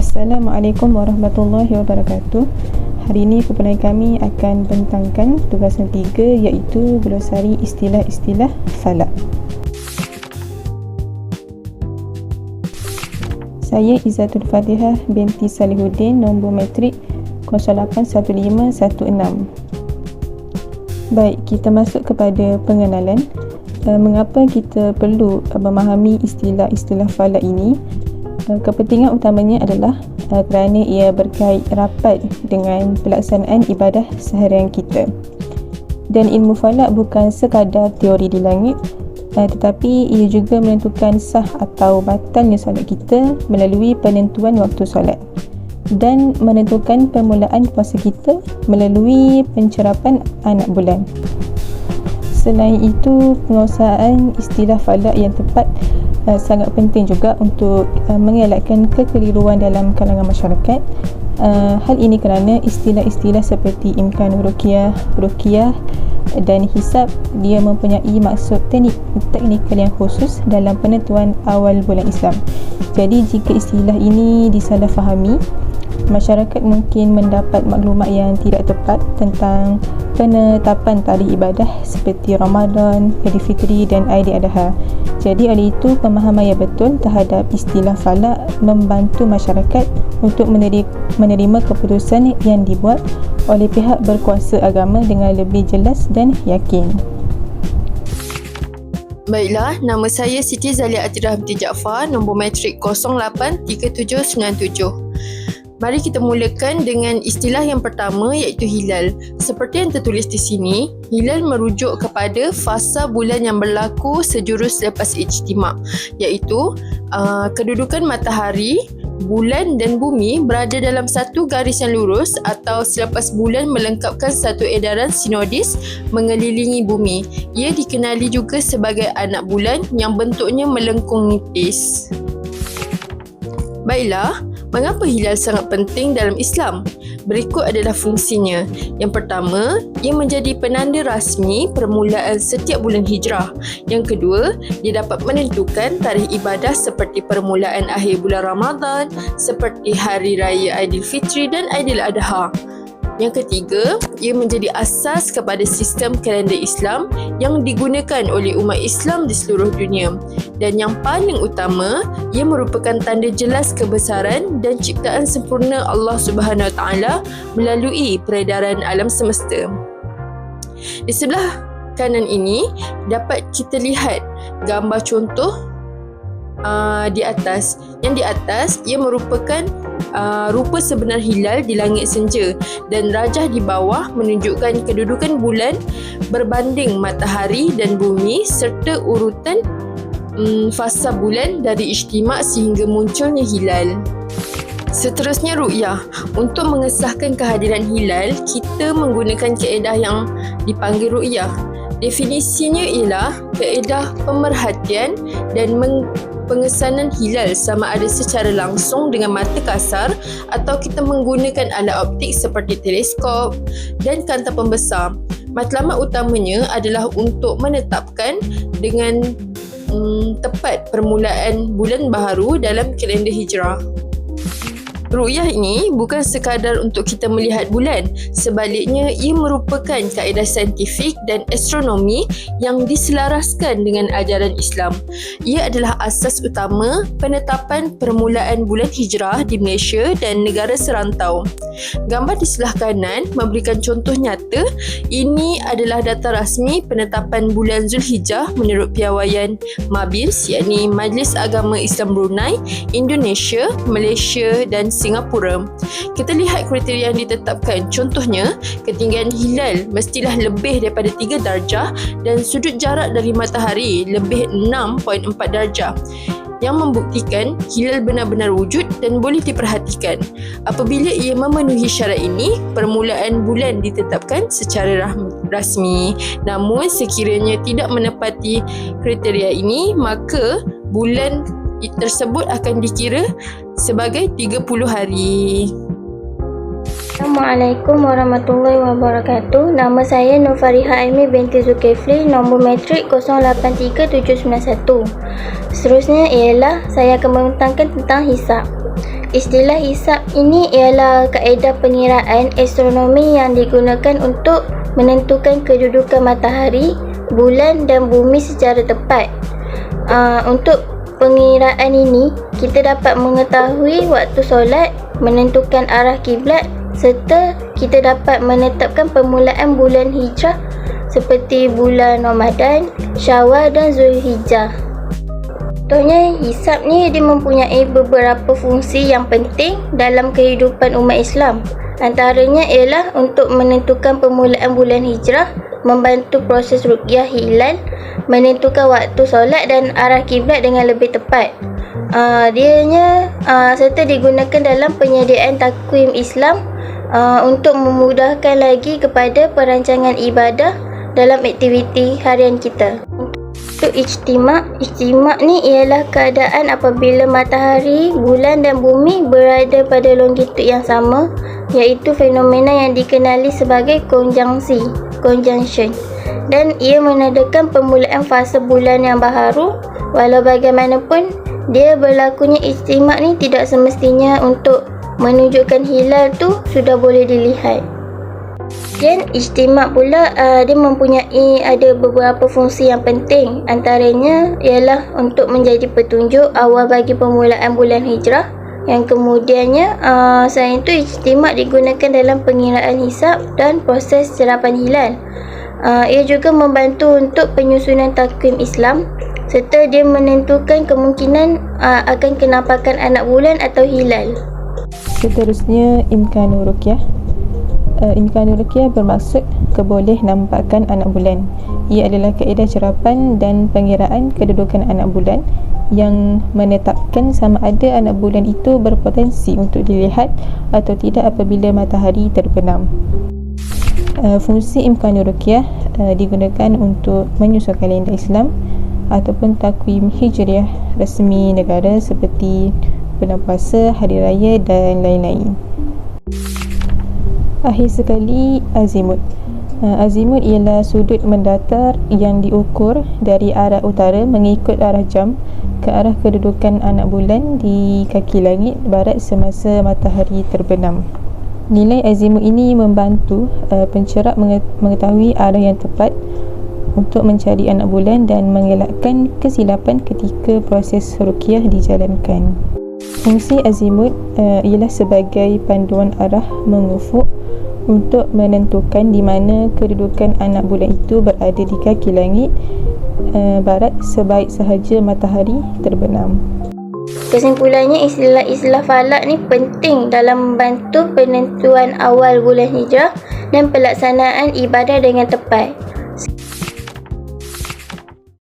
Assalamualaikum warahmatullahi wabarakatuh. Hari ini kumpulan kami akan bentangkan tugasan 3 iaitu glosari istilah-istilah falak. Saya Izzatul Fatihah binti Salihuddin, nombor matrik 081516. Baik, kita masuk kepada pengenalan. Mengapa kita perlu memahami istilah-istilah falak ini? Kepentingan utamanya adalah kerana ia berkait rapat dengan pelaksanaan ibadah seharian kita. Dan ilmu falak bukan sekadar teori di langit, tetapi ia juga menentukan sah atau batalnya solat kita melalui penentuan waktu solat, dan menentukan permulaan puasa kita melalui pencerapan anak bulan. Selain itu, penguasaan istilah falak yang tepat sangat penting juga untuk mengelakkan kekeliruan dalam kalangan masyarakat. Hal ini kerana istilah-istilah seperti imkan ruqyah dan hisab dia mempunyai maksud teknikal yang khusus dalam penentuan awal bulan Islam. Jadi jika istilah ini disalahfahami, masyarakat mungkin mendapat maklumat yang tidak tepat tentang penetapan tarikh ibadah seperti Ramadan, Aidilfitri dan Aidiladha. Jadi oleh itu, pemahaman yang betul terhadap istilah falak membantu masyarakat untuk menerima keputusan yang dibuat oleh pihak berkuasa agama dengan lebih jelas dan yakin. Baiklah, nama saya Siti Zalia Atidah binti Jaafar, nombor matrik 083797. Mari kita mulakan dengan istilah yang pertama iaitu hilal. Seperti yang tertulis di sini, hilal merujuk kepada fasa bulan yang berlaku sejurus selepas ijtima', iaitu kedudukan matahari, bulan dan bumi berada dalam satu garis yang lurus atau selepas bulan melengkapkan satu edaran sinodis mengelilingi bumi. Ia dikenali juga sebagai anak bulan yang bentuknya melengkung nipis. Baiklah, mengapa hilal sangat penting dalam Islam? Berikut adalah fungsinya. Yang pertama, ia menjadi penanda rasmi permulaan setiap bulan hijrah. Yang kedua, dia dapat menentukan tarikh ibadah seperti permulaan akhir bulan Ramadan, seperti hari raya Aidilfitri dan Aidiladha. Yang ketiga, ia menjadi asas kepada sistem kalender Islam yang digunakan oleh umat Islam di seluruh dunia. Dan yang paling utama, ia merupakan tanda jelas kebesaran dan ciptaan sempurna Allah Subhanahu Wa Taala melalui peredaran alam semesta. Di sebelah kanan ini dapat kita lihat gambar contoh di atas. Yang di atas ia merupakan rupa sebenar hilal di langit senja, dan rajah di bawah menunjukkan kedudukan bulan berbanding matahari dan bumi serta urutan fasa bulan dari ijtima' sehingga munculnya hilal. Seterusnya ru'yah. Untuk mengesahkan kehadiran hilal, kita menggunakan kaedah yang dipanggil ru'yah. Definisinya ialah kaedah pemerhatian dan pengesanan hilal sama ada secara langsung dengan mata kasar atau kita menggunakan alat optik seperti teleskop dan kaunter pembesar. Matlamat utamanya adalah untuk menetapkan dengan tepat permulaan bulan baharu dalam kalender hijrah. Ru'yah ini bukan sekadar untuk kita melihat bulan, sebaliknya ia merupakan kaedah saintifik dan astronomi yang diselaraskan dengan ajaran Islam. Ia adalah asas utama penetapan permulaan bulan hijrah di Malaysia dan negara serantau. Gambar di sebelah kanan memberikan contoh nyata. Ini adalah data rasmi penetapan bulan Zulhijjah menurut piawaian MABIS, iaitu Majlis Agama Islam Brunei, Indonesia, Malaysia dan Singapura. Kita lihat kriteria yang ditetapkan. Contohnya, ketinggian hilal mestilah lebih daripada 3 darjah dan sudut jarak dari matahari lebih 6.4 darjah, yang membuktikan hilal benar-benar wujud dan boleh diperhatikan. Apabila ia memenuhi syarat ini, permulaan bulan ditetapkan secara rasmi. Namun sekiranya tidak menepati kriteria ini, maka bulan tersebut akan dikira sebagai 30 hari. Assalamualaikum warahmatullahi wabarakatuh. Nama saya Nurfariha Aimi binti Zulkifli, nombor matrik 083791. Seterusnya ialah saya akan membentangkan tentang hisab. Istilah hisab ini ialah kaedah pengiraan astronomi yang digunakan untuk menentukan kedudukan matahari, bulan dan bumi secara tepat. Untuk pengiraan ini, kita dapat mengetahui waktu solat, menentukan arah kiblat serta kita dapat menetapkan permulaan bulan hijrah seperti bulan Ramadan, Syawal dan Zulhijjah. Contohnya, hisab ni dia mempunyai beberapa fungsi yang penting dalam kehidupan umat Islam. Antaranya ialah untuk menentukan permulaan bulan hijrah, membantu proses ruqyah hilal, menentukan waktu solat dan arah kiblat dengan lebih tepat. Serta digunakan dalam penyediaan takwim Islam untuk memudahkan lagi kepada perancangan ibadah dalam aktiviti harian kita. Untuk ijtima' ni ialah keadaan apabila matahari, bulan dan bumi berada pada longitud yang sama, iaitu fenomena yang dikenali sebagai conjunction, dan ia menandakan permulaan fasa bulan yang baharu. Walau bagaimanapun, dia berlakunya ijtima' ni tidak semestinya untuk menunjukkan hilal tu sudah boleh dilihat. Dan ijtima' pula dia mempunyai ada beberapa fungsi yang penting. Antaranya ialah untuk menjadi petunjuk awal bagi permulaan bulan hijrah. Yang kemudiannya selain itu, ijtima' digunakan dalam pengiraan hisab dan proses serapan hilal. Ia juga membantu untuk penyusunan takwim Islam serta dia menentukan kemungkinan akan kenampakan anak bulan atau hilal. Seterusnya, imkanur ruqyah. Imkanur ruqyah bermaksud keboleh nampakan anak bulan. Ia adalah kaedah cerapan dan pengiraan kedudukan anak bulan yang menetapkan sama ada anak bulan itu berpotensi untuk dilihat atau tidak apabila matahari terbenam. Fungsi imkanur ruqyah digunakan untuk menyusun kalender Islam ataupun takwim hijriah rasmi negara seperti bulan puasa, hari raya dan lain-lain. Akhir sekali, azimut. Azimut ialah sudut mendatar yang diukur dari arah utara mengikut arah jam ke arah kedudukan anak bulan di kaki langit barat semasa matahari terbenam. Nilai azimut ini membantu pencerap mengetahui arah yang tepat untuk mencari anak bulan dan mengelakkan kesilapan ketika proses ruqyah dijalankan. Fungsi azimut ialah sebagai panduan arah mengufuk untuk menentukan di mana kedudukan anak bulan itu berada di kaki langit barat sebaik sahaja matahari terbenam. Kesimpulannya, istilah-istilah falak ni penting dalam membantu penentuan awal bulan hijrah dan pelaksanaan ibadah dengan tepat.